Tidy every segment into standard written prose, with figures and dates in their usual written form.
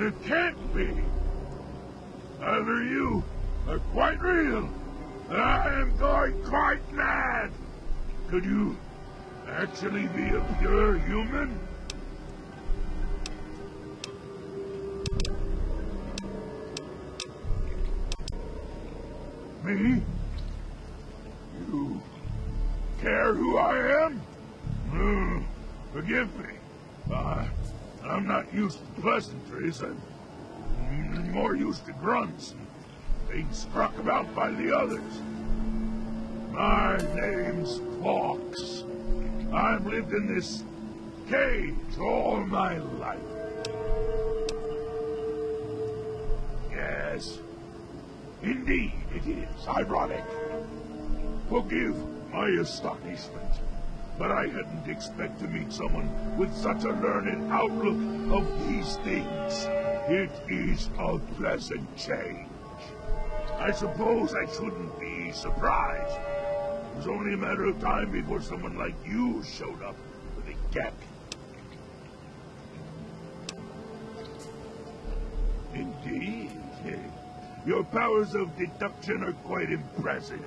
It can't be. Either you are quite real, and I am going quite mad. Could you actually be a pure human? Me? You care who I am? Forgive me. I'm not used to pleasantries. I'm more used to grunts and being struck about by the others. My name's Fox. I've lived in this cage all my life. Yes, indeed it is ironic. Forgive my astonishment, but I hadn't expected to meet someone with such a learned outlook of these things. It is a pleasant change. I suppose I shouldn't be surprised. It was only a matter of time before someone like you showed up with a gap. Indeed. Your powers of deduction are quite impressive.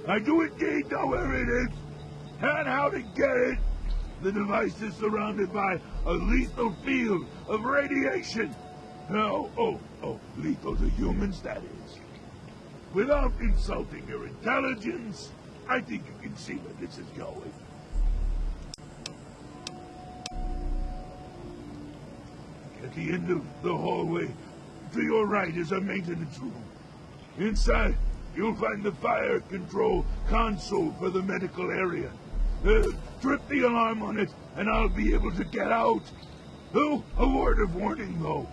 I do indeed know where it is, and how to get it. The device is surrounded by a lethal field of radiation. Now, lethal to humans, that is. Without insulting your intelligence, I think you can see where this is going. At the end of the hallway, to your right is a maintenance room. Inside, you'll find the fire control console for the medical area. Trip the alarm on it, and I'll be able to get out. Oh, a word of warning, though.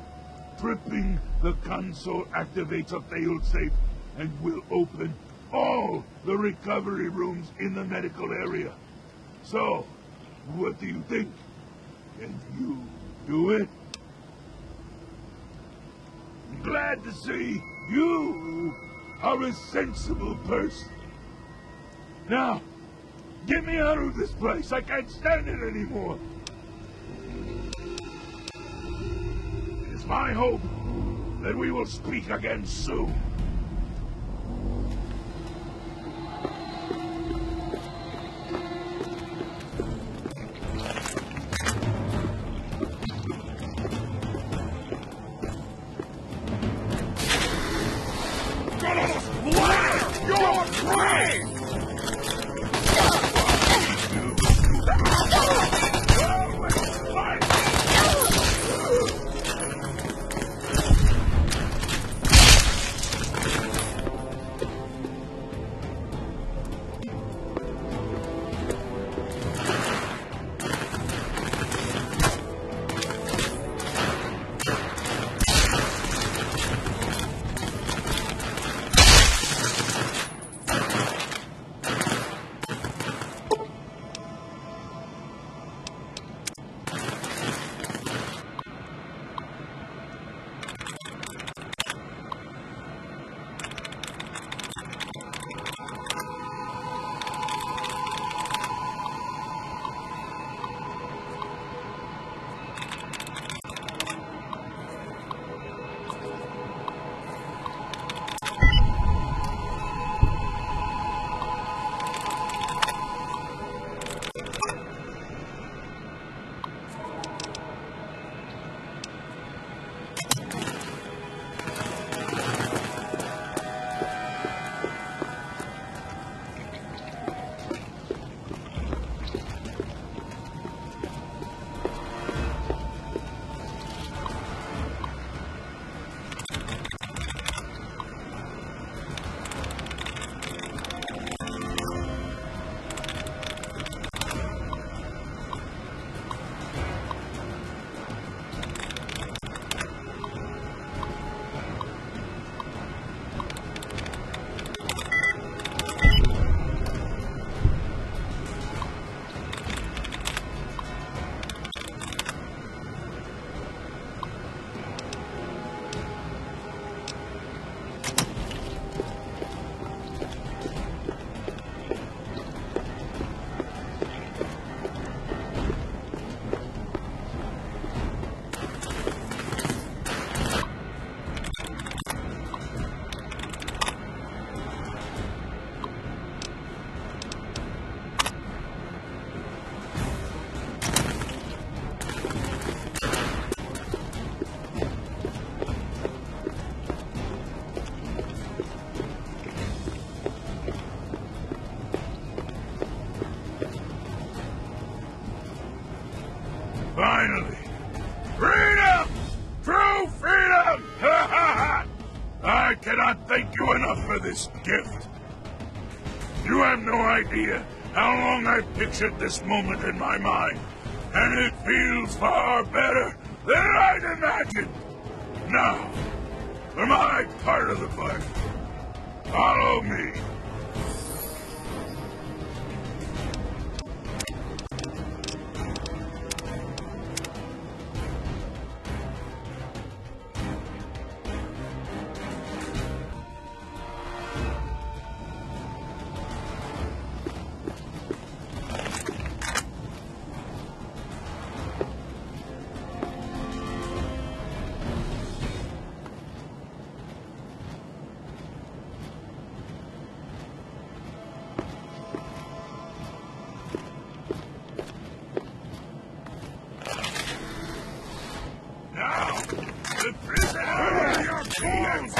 Tripping the console activates a failsafe and will open all the recovery rooms in the medical area. So, what do you think? Can you do it? I'm glad to see you are a sensible person. Now, get me out of this place. I can't stand it anymore. It is my hope that we will speak again soon. Your prey! this gift. You have no idea how long I've pictured this moment in my mind, and it feels far better than I'd imagined. Now, for my part of the fun, follow me. Now, the prisoner your clothes.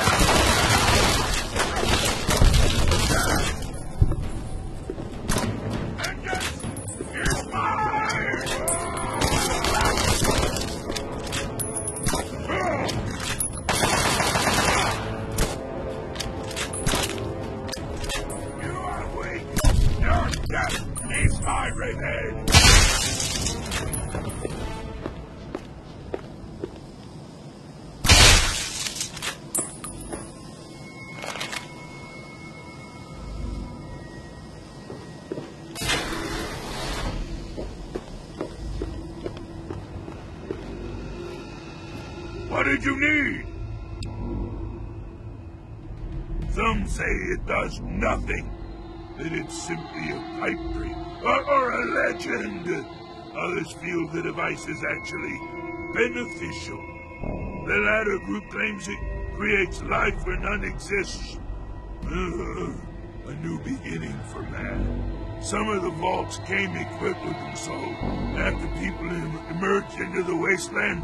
Vengeance is mine! You are weak. Your death is my revenge. What did you need? Some say it does nothing, that it's simply a pipe dream, or a legend. Others feel the device is actually beneficial. The latter group claims it creates life where none exists. A new beginning for man. Some of the vaults came equipped with them, so after people emerged into the wasteland,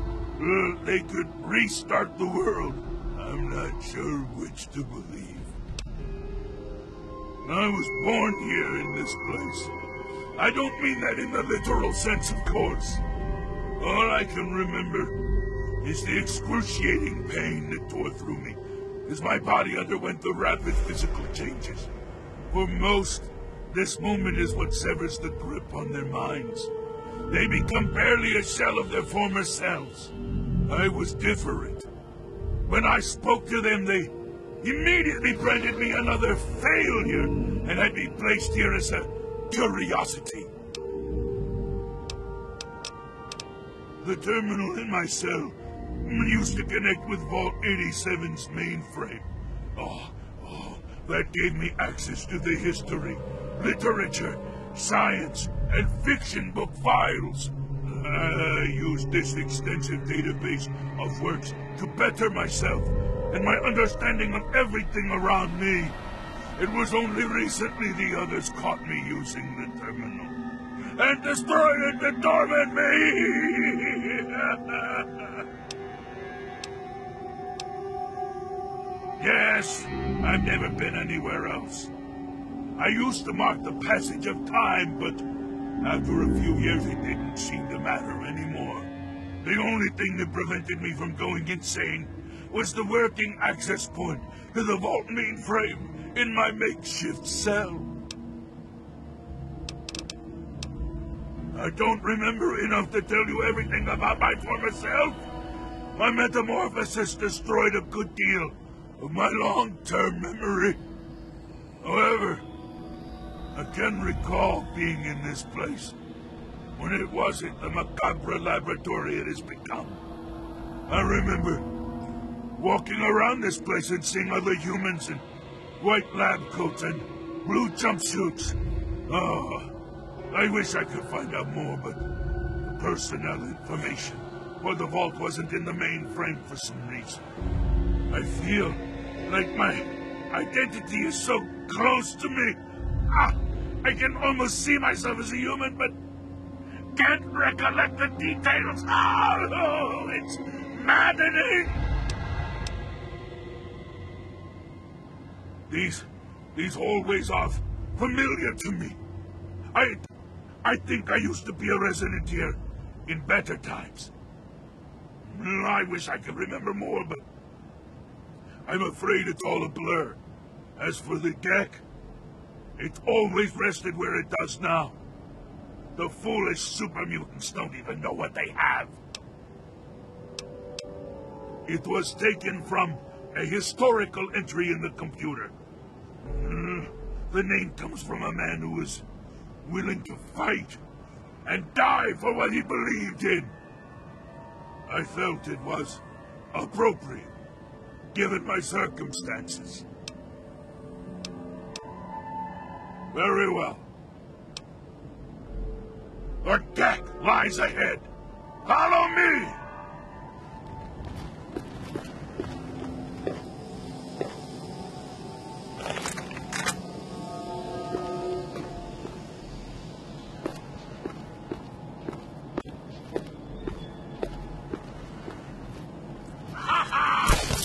they could restart the world. I'm not sure which to believe. I was born here in this place. I don't mean that in the literal sense, of course. All I can remember is the excruciating pain that tore through me as my body underwent the rapid physical changes. For most, this moment is what severs the grip on their minds. They become barely a shell of their former selves. I was different. When I spoke to them, they immediately branded me another failure and had me placed here as a curiosity. The terminal in my cell used to connect with Vault 87's mainframe. That gave me access to the history, literature, science, and fiction book files. I used this extensive database of works to better myself and my understanding of everything around me. It was only recently the others caught me using the terminal and destroyed it to torment me! Yes, I've never been anywhere else. I used to mark the passage of time, but after a few years it didn't seem to matter anymore. The only thing that prevented me from going insane was the working access point to the Vault mainframe in my makeshift cell. I don't remember enough to tell you everything about my former self. My metamorphosis destroyed a good deal of my long-term memory. However, I can recall being in this place when it wasn't the macabre laboratory it has become. I remember walking around this place and seeing other humans in white lab coats and blue jumpsuits. I wish I could find out more, but the personnel information for the vault wasn't in the mainframe for some reason. I feel like my identity is so close to me. I can almost see myself as a human, but can't recollect the details. Oh, it's maddening! These hallways are familiar to me. I think I used to be a resident here in better times. I wish I could remember more, but I'm afraid it's all a blur. As for the Gek, it always rested where it does now. The foolish super mutants don't even know what they have. It was taken from a historical entry in the computer. The name comes from a man who was willing to fight and die for what he believed in. I felt it was appropriate, given my circumstances. Very well. The Gek lies ahead. Follow me!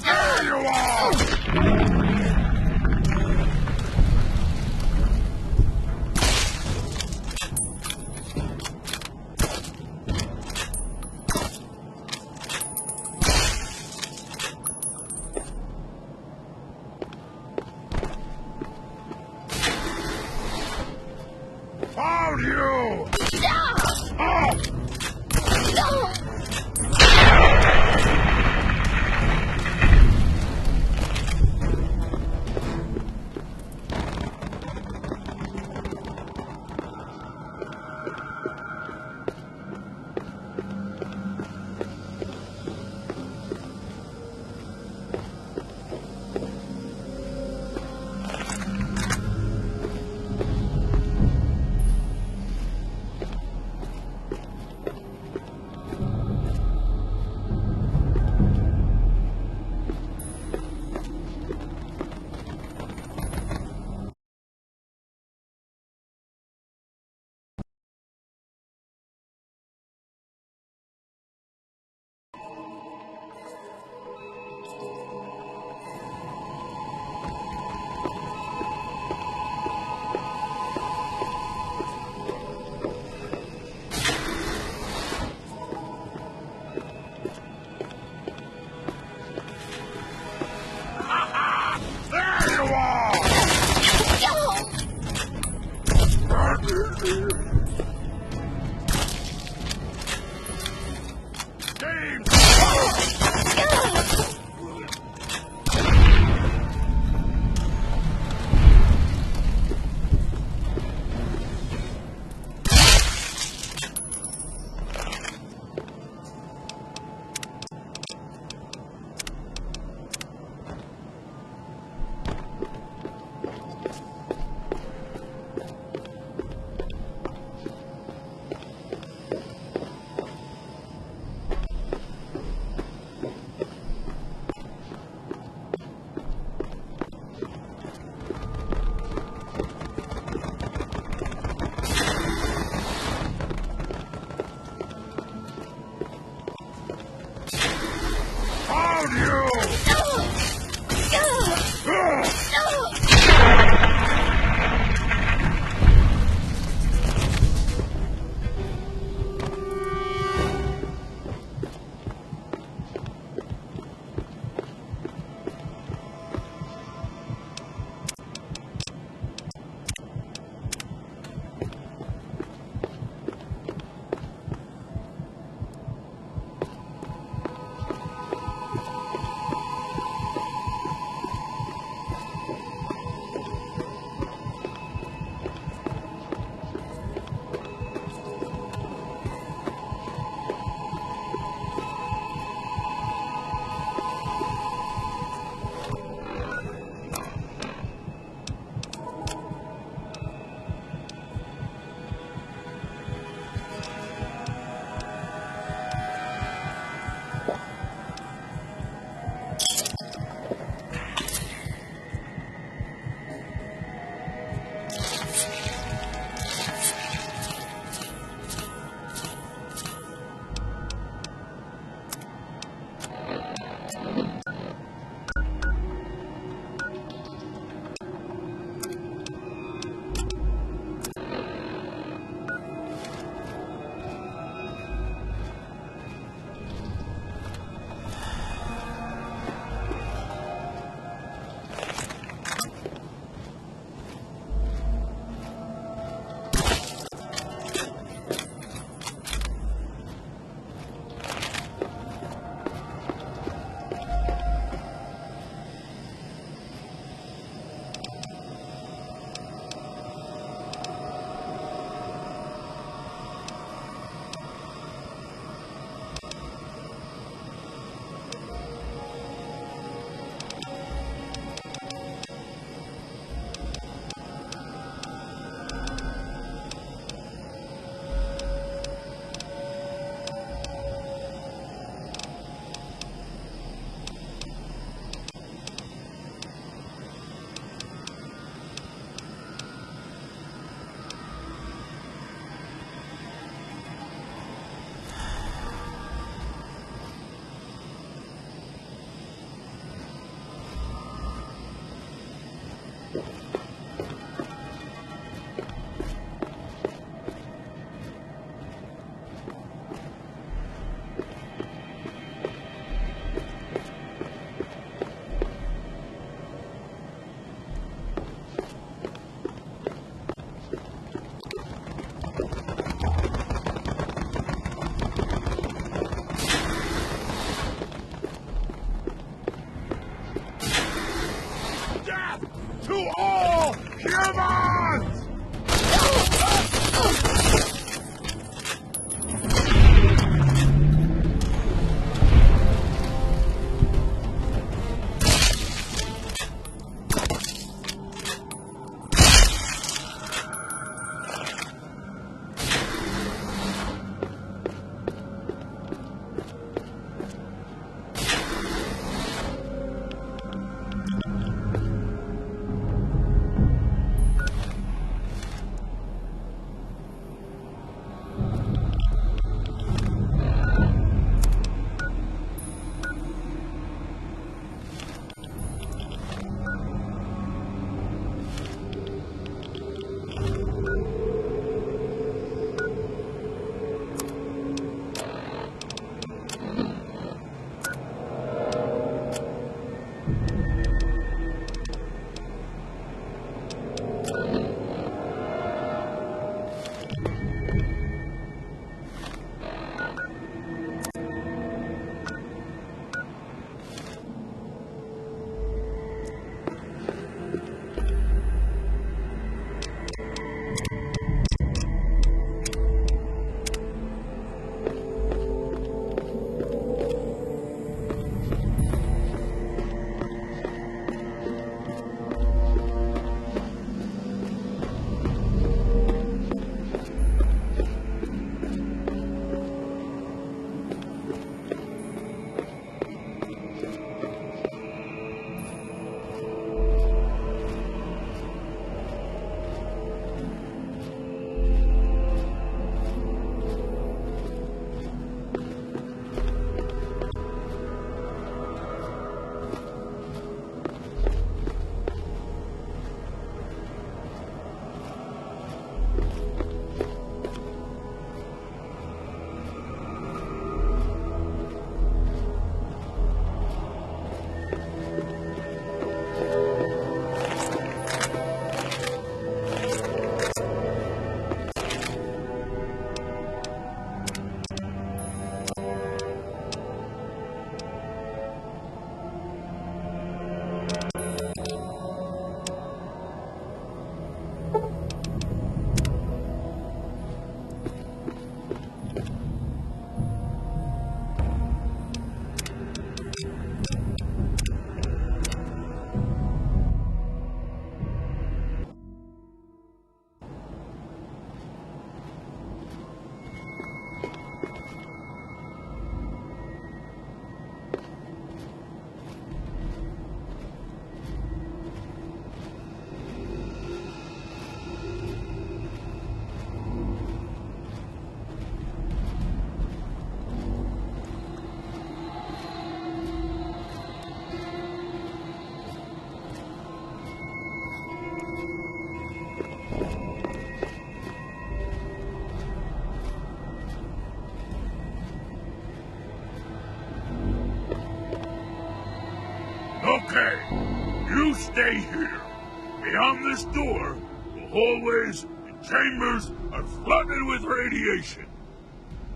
There you are! Found you! Oh! There you are! Game! Okay, you stay here. Beyond this door, the hallways and chambers are flooded with radiation.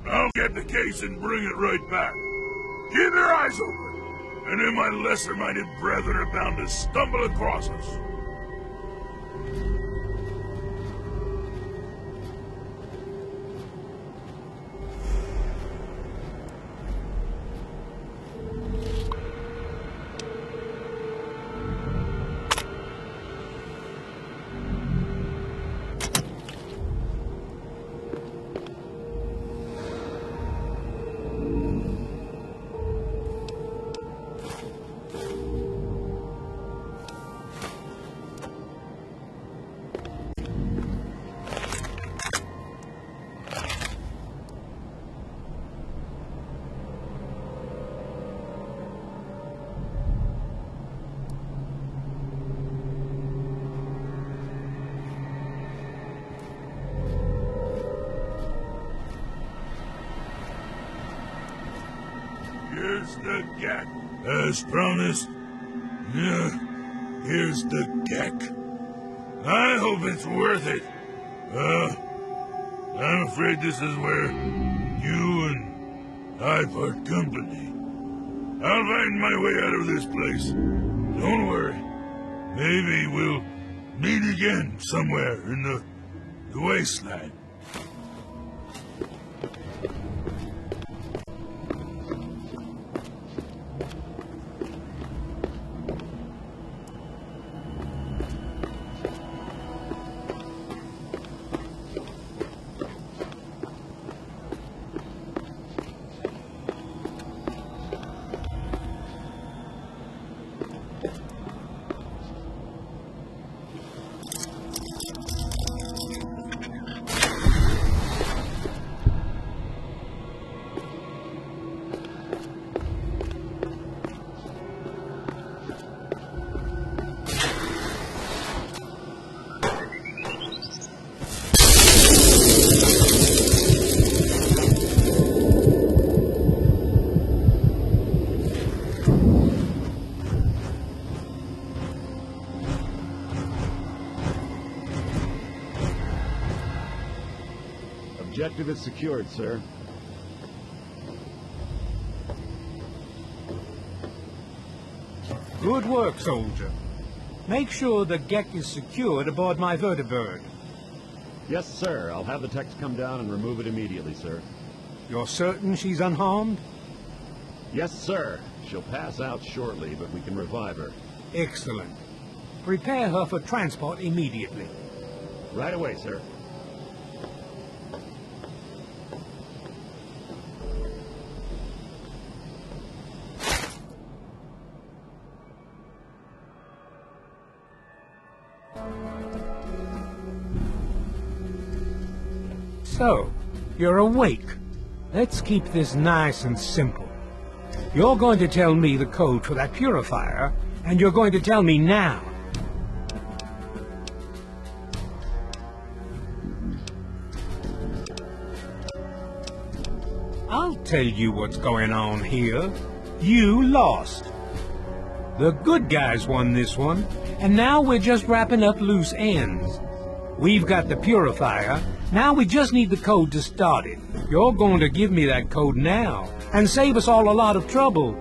I'll get the case and bring it right back. Keep your eyes open, and then my lesser-minded brethren are bound to stumble across us. Here's the gek. As promised. Yeah, here's the gek. I hope it's worth it. I'm afraid this is where you and I part company. I'll find my way out of this place. Don't worry. Maybe we'll meet again somewhere in the wasteland. Objective is secured, sir. Good work, soldier. Make sure the Gek is secured aboard my vertibird. Yes, sir. I'll have the techs come down and remove it immediately, sir. You're certain she's unharmed? Yes, sir. She'll pass out shortly, but we can revive her. Excellent. Prepare her for transport immediately. Right away, sir. So, you're awake. Let's keep this nice and simple. You're going to tell me the code for that purifier, and you're going to tell me now. I'll tell you what's going on here. You lost. The good guys won this one, and now we're just wrapping up loose ends. We've got the purifier. Now we just need the code to start it. You're going to give me that code now and save us all a lot of trouble.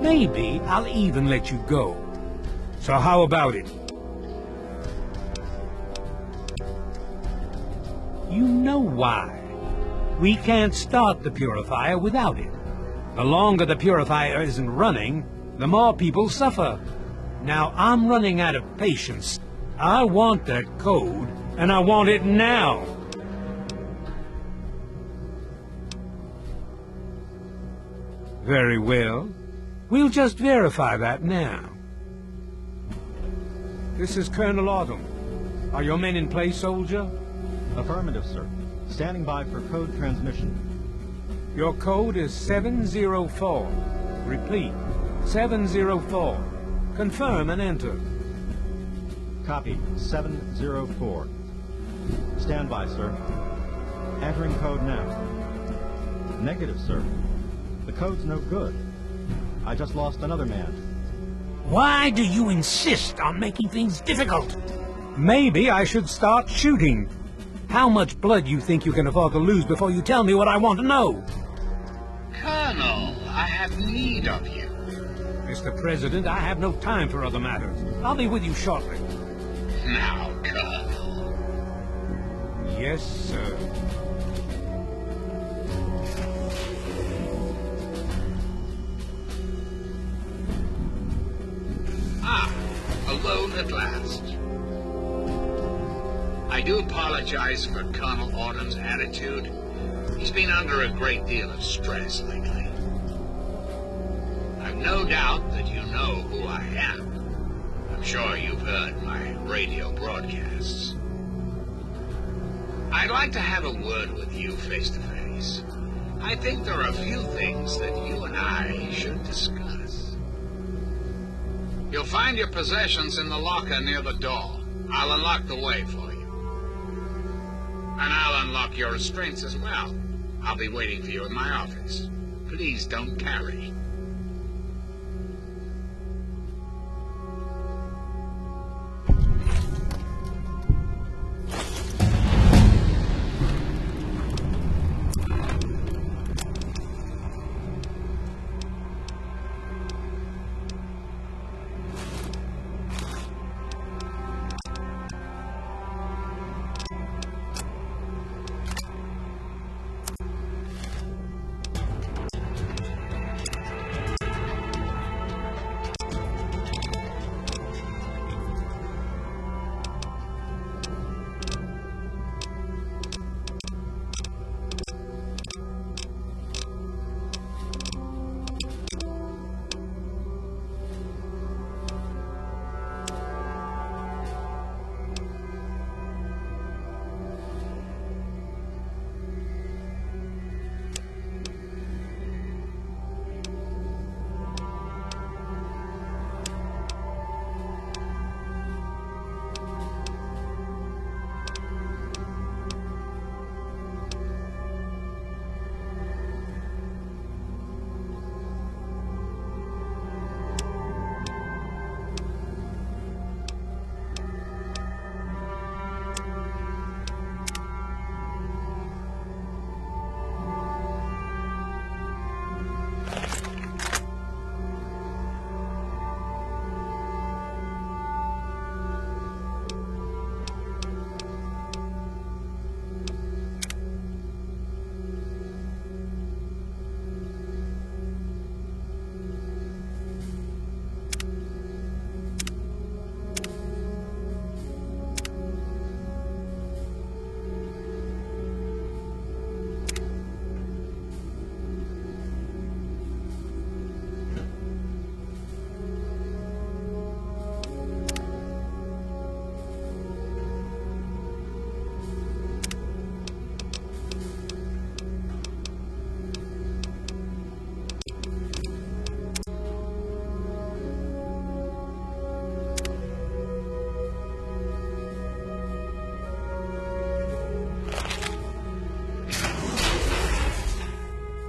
Maybe I'll even let you go. So how about it? You know why. We can't start the purifier without it. The longer the purifier isn't running, the more people suffer. Now I'm running out of patience. I want that code, and I want it now. Very well. We'll just verify that now. This is Colonel Autumn. Are your men in place, soldier? Affirmative, sir. Standing by for code transmission. Your code is 704. Repeat, 704. Confirm and enter. Copy, 704. Stand by, sir. Entering code now. Negative, sir. The code's no good. I just lost another man. Why do you insist on making things difficult? Maybe I should start shooting. How much blood you think you can afford to lose before you tell me what I want to know? Colonel, I have need of you. Mr. President, I have no time for other matters. I'll be with you shortly. Now, Colonel. Yes, sir. Alone at last. I do apologize for Colonel Autumn's attitude. He's been under a great deal of stress lately. I've no doubt that you know who I am. I'm sure you've heard my radio broadcasts. I'd like to have a word with you face to face. I think there are a few things that you and I should discuss. You'll find your possessions in the locker near the door. I'll unlock the way for you. And I'll unlock your restraints as well. I'll be waiting for you in my office. Please don't carry.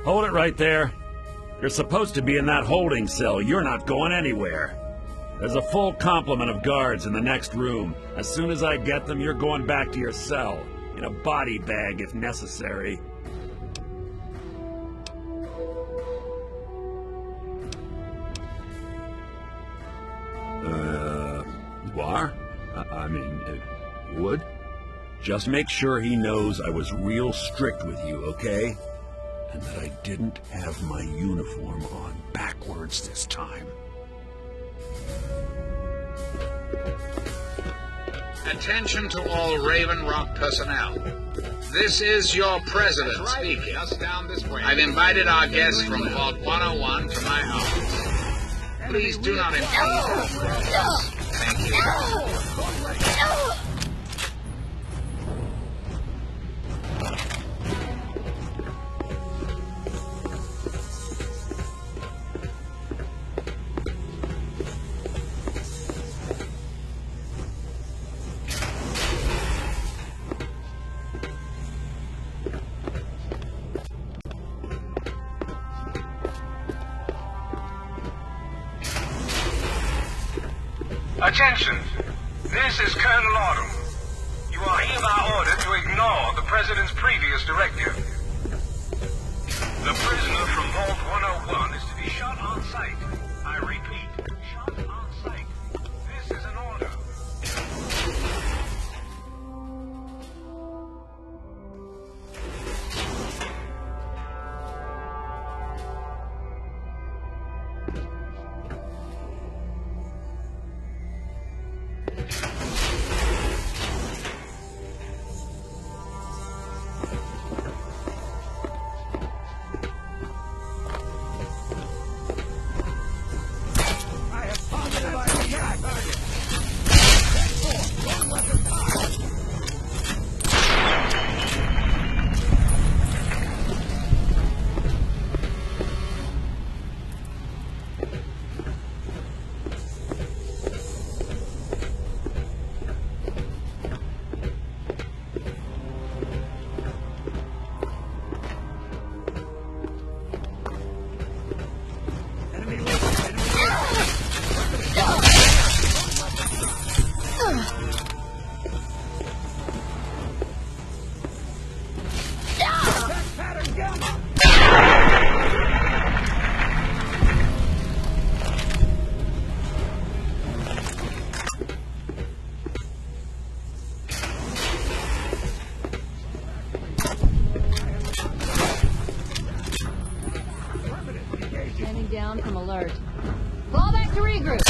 Hold it right there. You're supposed to be in that holding cell. You're not going anywhere. There's a full complement of guards in the next room. As soon as I get them, you're going back to your cell. In a body bag, if necessary. You are? I mean, would? Just make sure he knows I was real strict with you, okay? And that I didn't have my uniform on backwards this time. Attention to all Raven Rock personnel. This is your president speaking. Just down this way. I've invited our guests from Vault 101 to my office. Please do not impede. Thank you. Attention! This is Colonel Autumn. You are hereby ordered to ignore the President's previous directive. The prisoner from Vault 101 is to be shot on sight. I repeat, shot on sight. This is an order. Standing down from alert. Fall back to regroup.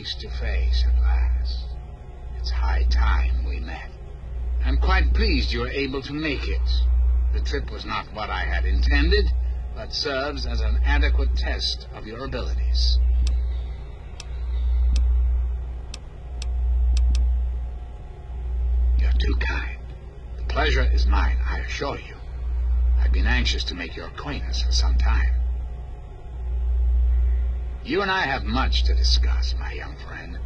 face to face at last. It's high time we met. I'm quite pleased you were able to make it. The trip was not what I had intended, but serves as an adequate test of your abilities. You're too kind. The pleasure is mine, I assure you. I've been anxious to make your acquaintance for some time. You and I have much to discuss, my young friend.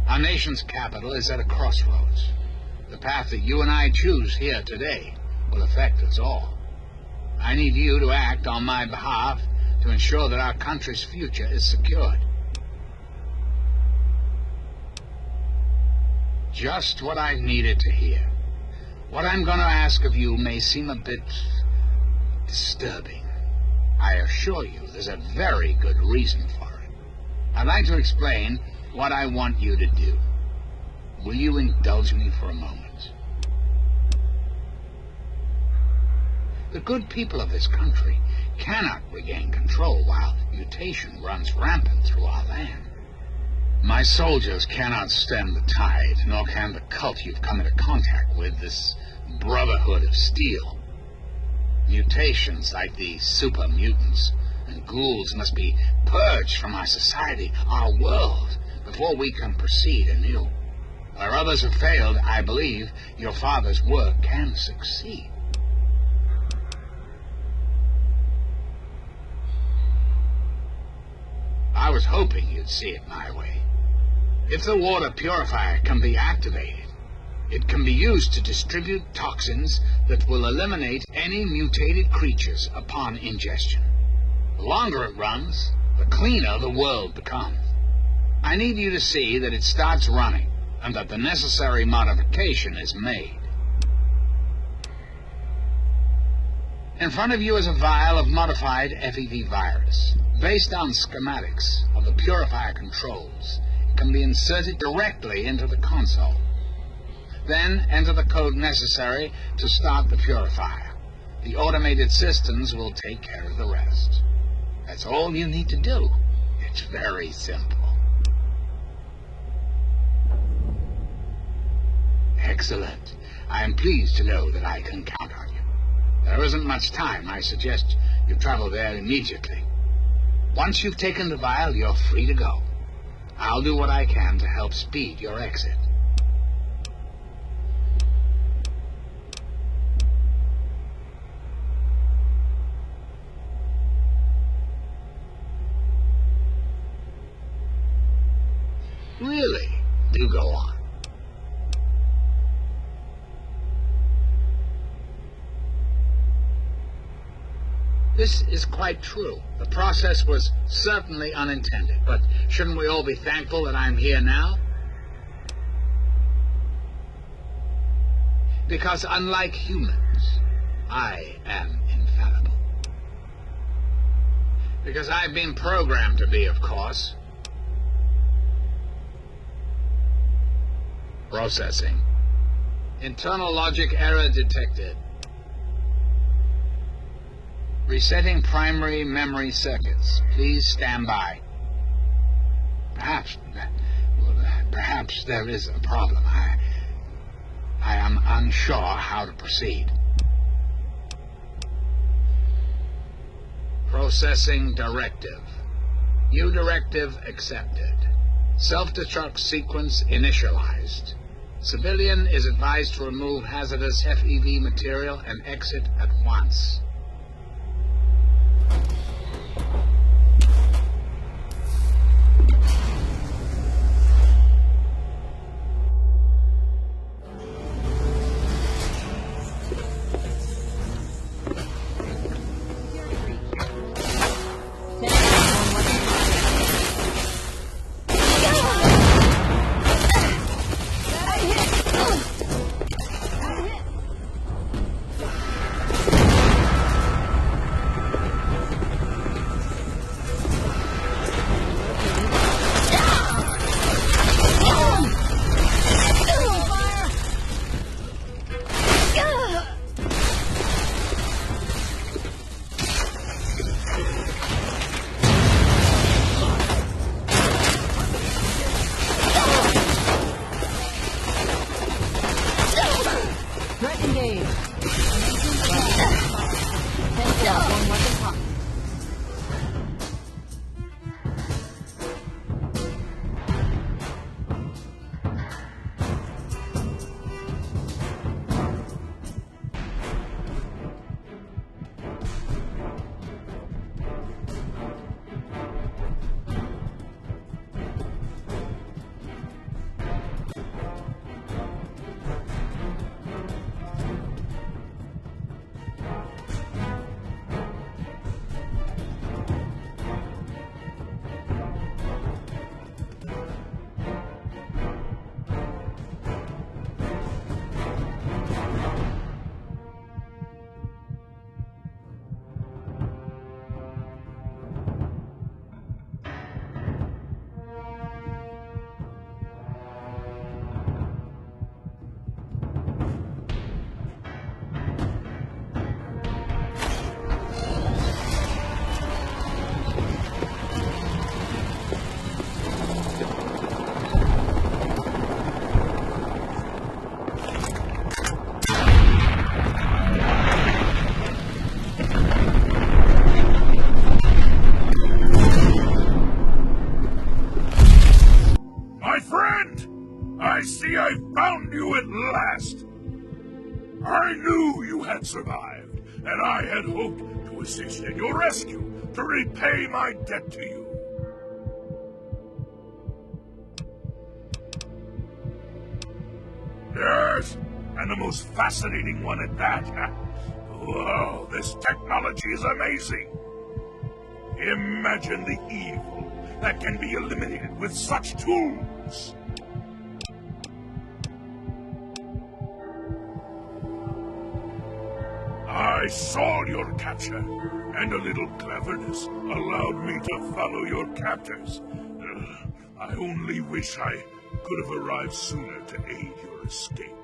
Our nation's capital is at a crossroads. The path that you and I choose here today will affect us all. I need you to act on my behalf to ensure that our country's future is secured. Just what I needed to hear. What I'm going to ask of you may seem a bit disturbing. I assure you there's a very good reason for it. I'd like to explain what I want you to do. Will you indulge me for a moment? The good people of this country cannot regain control while mutation runs rampant through our land. My soldiers cannot stem the tide, nor can the cult you've come into contact with, this Brotherhood of Steel. Mutations like the super mutants and ghouls must be purged from our society, our world, before we can proceed anew. Where others have failed, I believe your father's work can succeed. I was hoping you'd see it my way. If the water purifier can be activated, it can be used to distribute toxins that will eliminate any mutated creatures upon ingestion. The longer it runs, the cleaner the world becomes. I need you to see that it starts running and that the necessary modification is made. In front of you is a vial of modified FEV virus. Based on schematics of the purifier controls, it can be inserted directly into the console. Then enter the code necessary to start the purifier. The automated systems will take care of the rest. That's all you need to do. It's very simple. Excellent. I am pleased to know that I can count on you. There isn't much time. I suggest you travel there immediately. Once you've taken the vial, you're free to go. I'll do what I can to help speed your exit. Really? Do go on. This is quite true. The process was certainly unintended, but shouldn't we all be thankful that I'm here now? Because unlike humans, I am infallible. Because I've been programmed to be, of course. Processing. Internal logic error detected. Resetting primary memory circuits. Please stand by. Perhaps there is a problem. I am unsure how to proceed. Processing directive. New directive accepted. Self-destruct sequence initialized. Civilian is advised to remove hazardous FEV material and exit at once. I see I found you at last. I knew you had survived, and I had hoped to assist in your rescue, to repay my debt to you. Yes, and the most fascinating one at that. Whoa, this technology is amazing. Imagine the evil that can be eliminated with such tools. I saw your capture, and a little cleverness allowed me to follow your captors. I only wish I could have arrived sooner to aid your escape.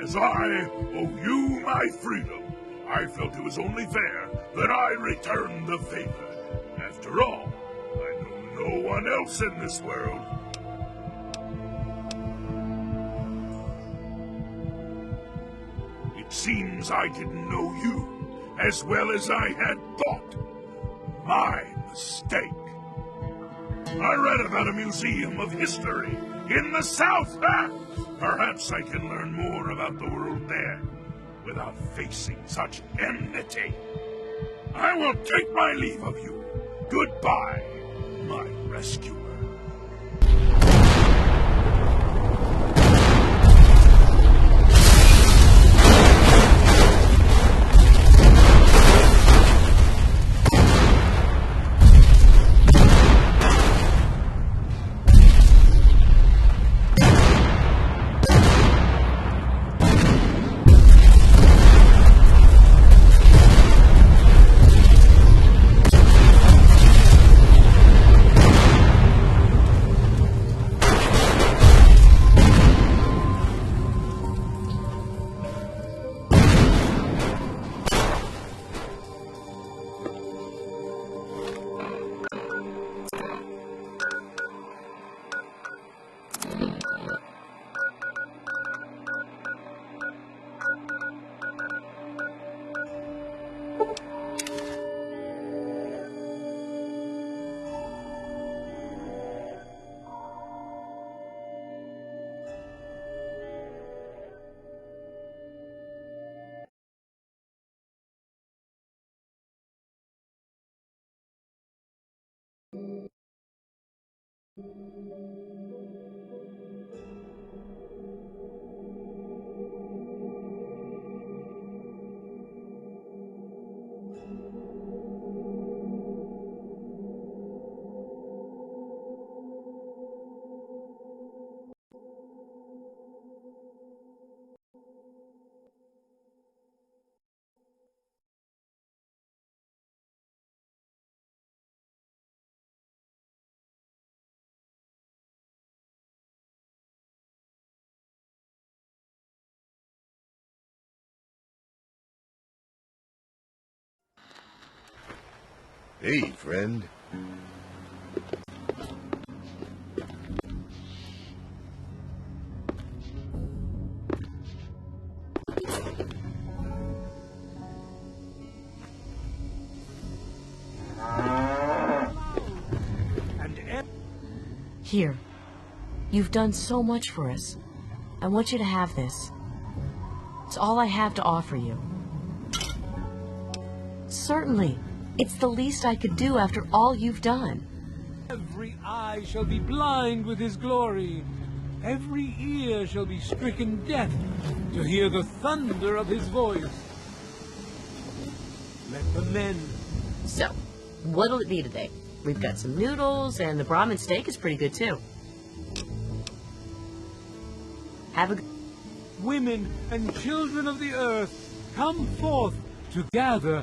As I owe you my freedom, I felt it was only fair that I return the favor. After all, I know no one else in this world. It seems I didn't know you as well as I had thought. My mistake. I read about a museum of history in the South. Perhaps I can learn more about the world there without facing such enmity. I will take my leave of you. Goodbye, my rescuer. Hey, friend. Here. You've done so much for us. I want you to have this. It's all I have to offer you. Certainly. It's the least I could do after all you've done. Every eye shall be blind with his glory. Every ear shall be stricken deaf to hear the thunder of his voice. Let the men... So, what'll it be today? We've got some noodles, and the Brahmin steak is pretty good, too. Have a... Women and children of the earth, come forth to gather...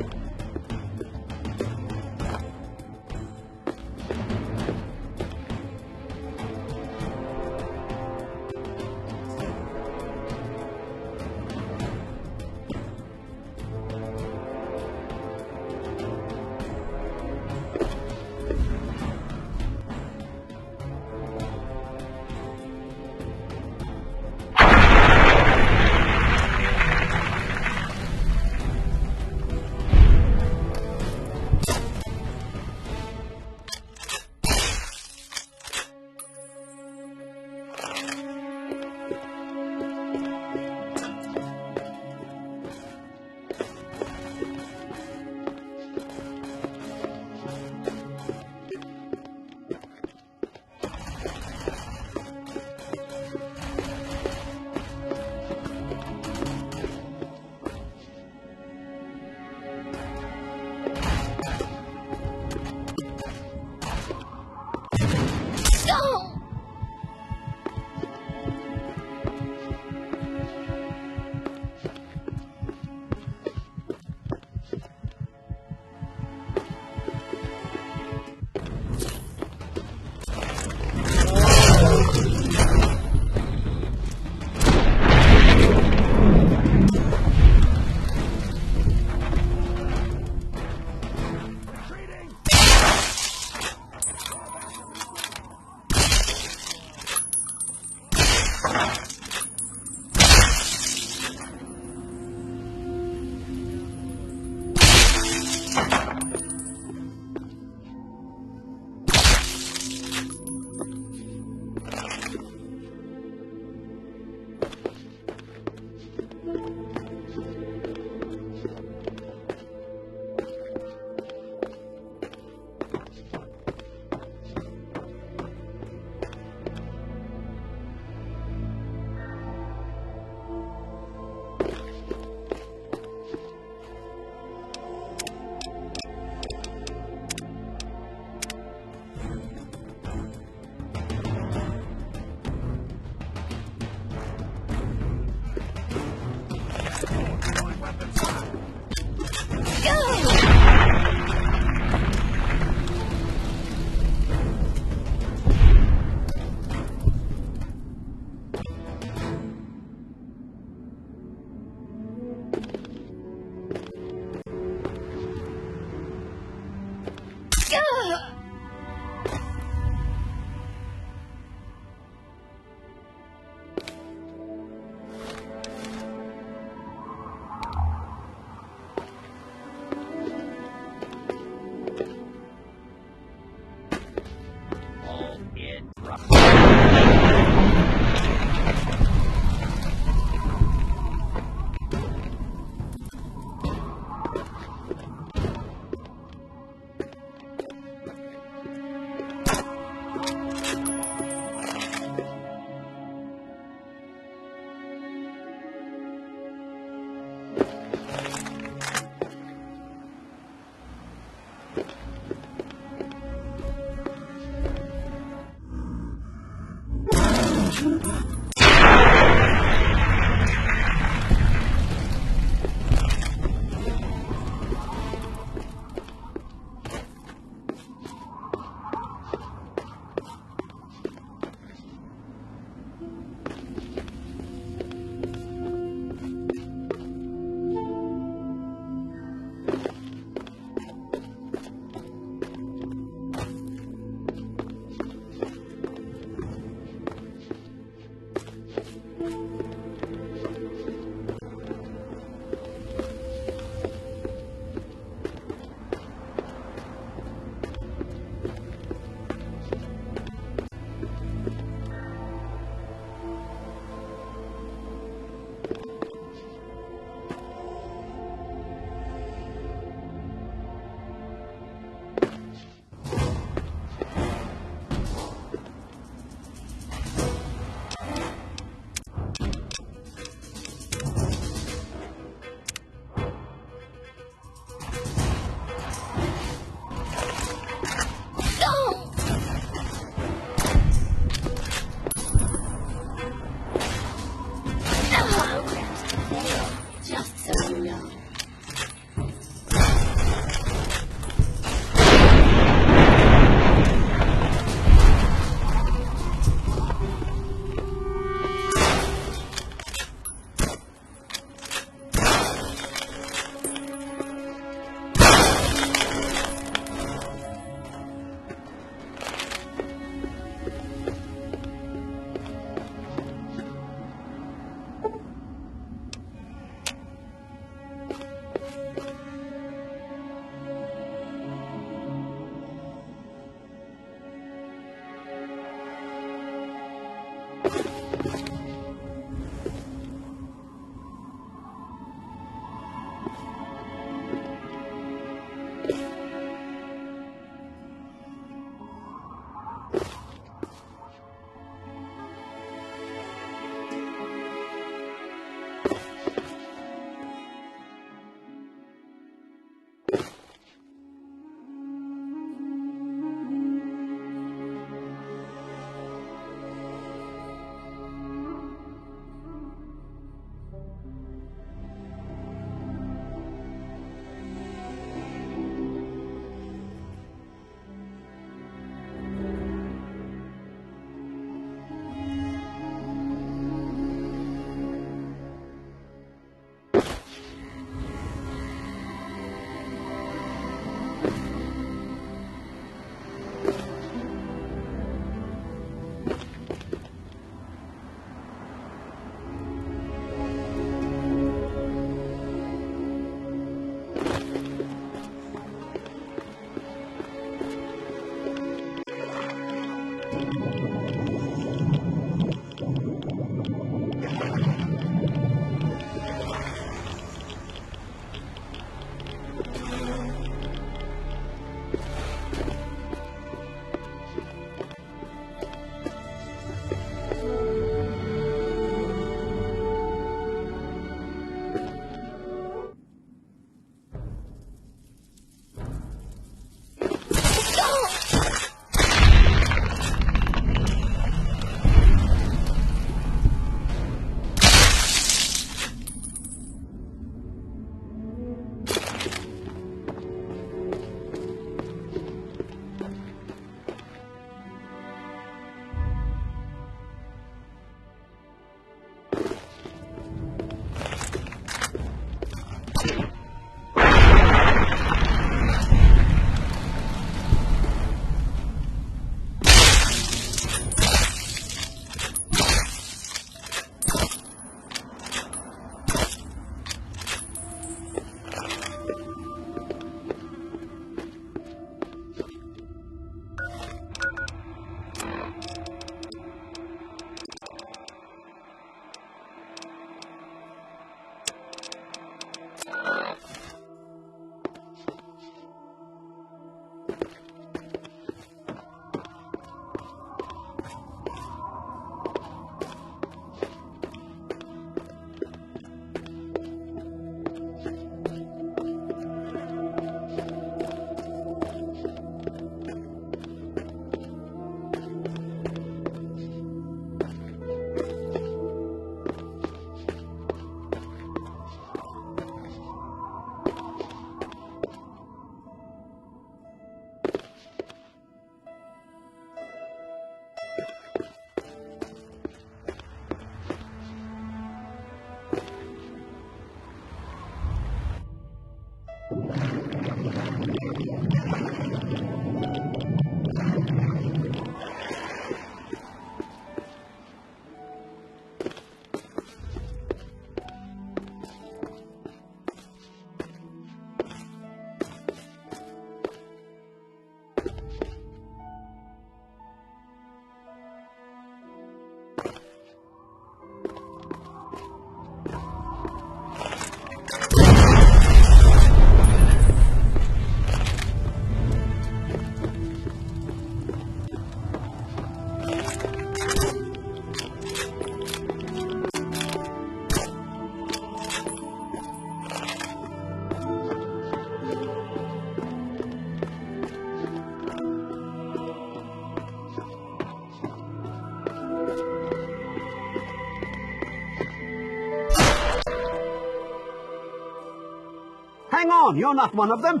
Hang on, you're not one of them.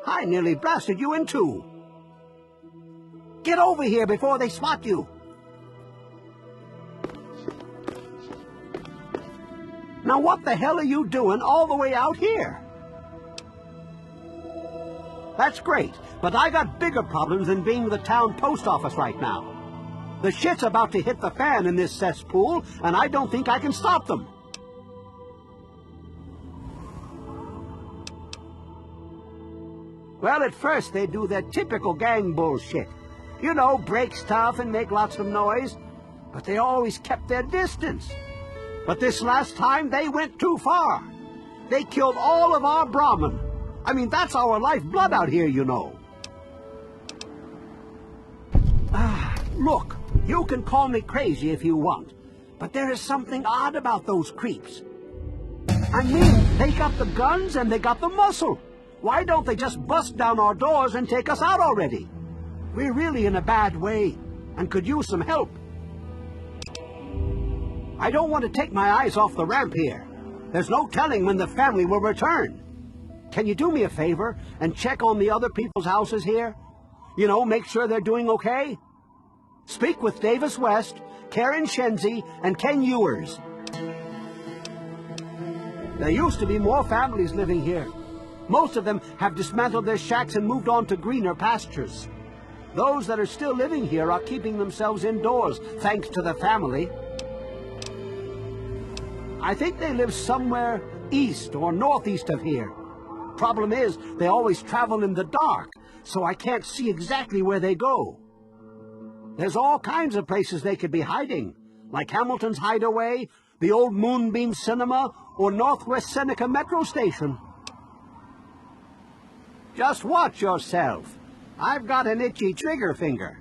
I nearly blasted you in two. Get over here before they spot you. Now what the hell are you doing all the way out here? That's great, but I got bigger problems than being the town post office right now. The shit's about to hit the fan in this cesspool, and I don't think I can stop them. Well, at first they do their typical gang bullshit. You know, break stuff and make lots of noise. But they always kept their distance. But this last time, they went too far. They killed all of our Brahmin. I mean, that's our lifeblood out here, you know. Look, you can call me crazy if you want. But there is something odd about those creeps. I mean, they got the guns and they got the muscle. Why don't they just bust down our doors and take us out already? We're really in a bad way and could use some help. I don't want to take my eyes off the ramp here. There's no telling when the family will return. Can you do me a favor and check on the other people's houses here? You know, make sure they're doing okay? Speak with Davis West, Karen Shenzi, and Ken Ewers. There used to be more families living here. Most of them have dismantled their shacks and moved on to greener pastures. Those that are still living here are keeping themselves indoors, thanks to the family. I think they live somewhere east or northeast of here. Problem is, they always travel in the dark, so I can't see exactly where they go. There's all kinds of places they could be hiding, like Hamilton's Hideaway, the old Moonbeam Cinema, or Northwest Seneca Metro Station. Just watch yourself. I've got an itchy trigger finger.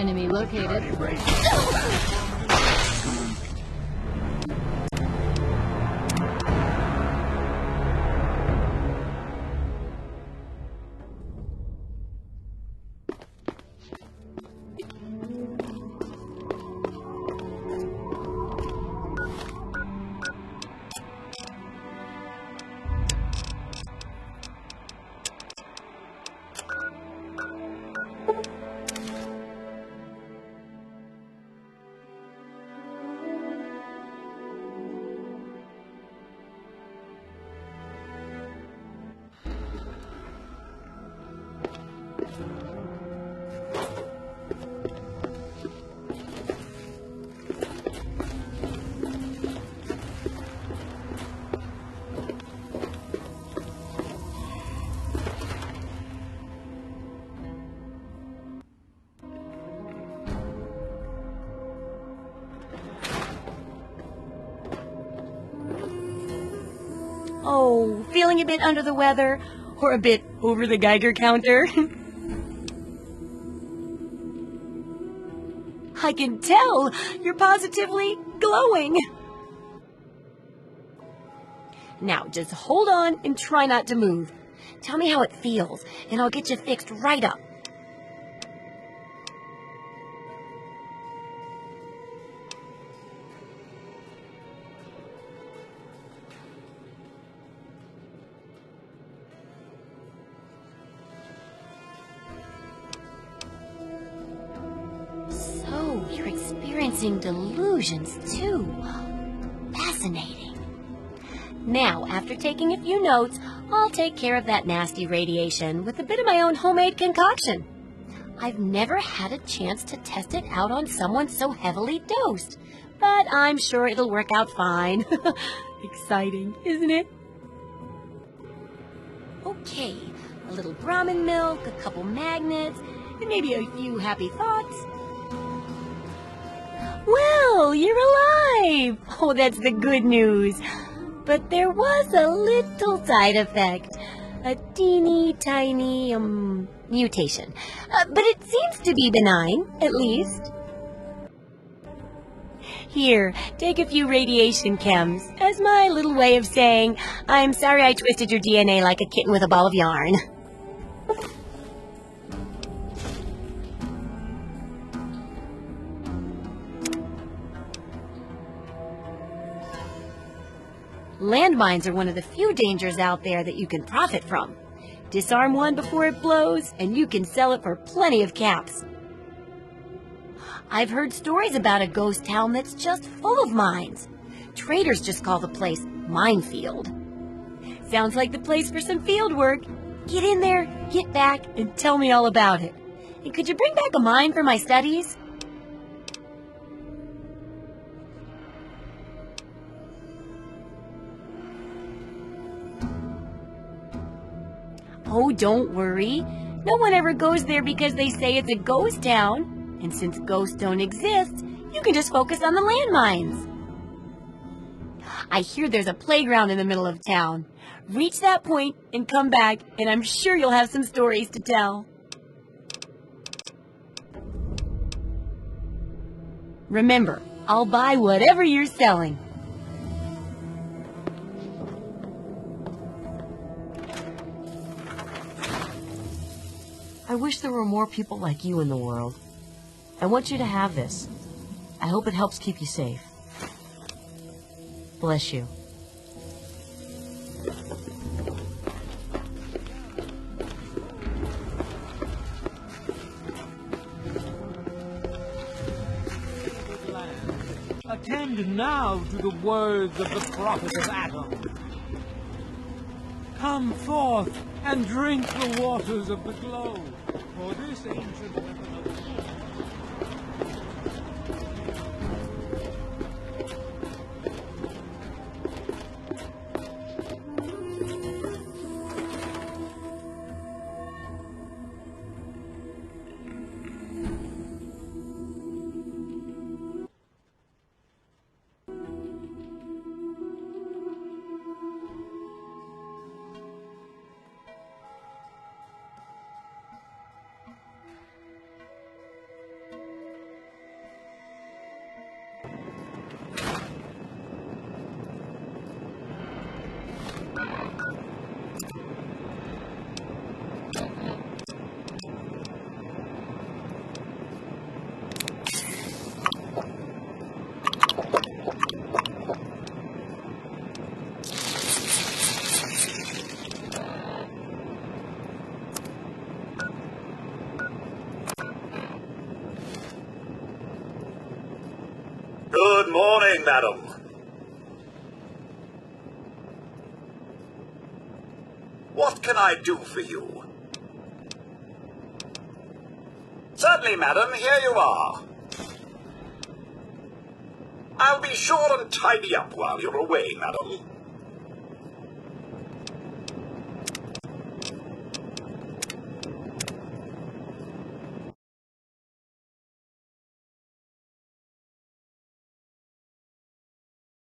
Enemy located. Oh, feeling a bit under the weather? Or a bit over the Geiger counter? I can tell! You're positively glowing! Now, just hold on and try not to move. Tell me how it feels, and I'll get you fixed right up. So, you're experiencing delusions, too. Fascinating. Now, after taking a few notes, I'll take care of that nasty radiation with a bit of my own homemade concoction. I've never had a chance to test it out on someone so heavily dosed, but I'm sure it'll work out fine. Exciting, isn't it? Okay, a little Brahmin milk, a couple magnets, and maybe a few happy thoughts. Well, you're alive! Oh, that's the good news. But there was a little side effect. A teeny tiny, mutation. But it seems to be benign, at least. Here, take a few radiation chems, as my little way of saying, I'm sorry I twisted your DNA like a kitten with a ball of yarn. Landmines are one of the few dangers out there that you can profit from. Disarm one before it blows, and you can sell it for plenty of caps. I've heard stories about a ghost town that's just full of mines. Traders just call the place Minefield. Sounds like the place for some field work. Get in there, get back, and tell me all about it. And could you bring back a mine for my studies? Oh, don't worry. No one ever goes there because they say it's a ghost town. And since ghosts don't exist, you can just focus on the landmines. I hear there's a playground in the middle of town. Reach that point and come back, and I'm sure you'll have some stories to tell. Remember, I'll buy whatever you're selling. I wish there were more people like you in the world. I want you to have this. I hope it helps keep you safe. Bless you. Attend now to the words of the prophet of Adam. Come forth and drink the waters of the globe, for this ancient weapon of Good morning, madam. What can I do for you? Certainly, madam, here you are. I'll be sure and tidy up while you're away, madam.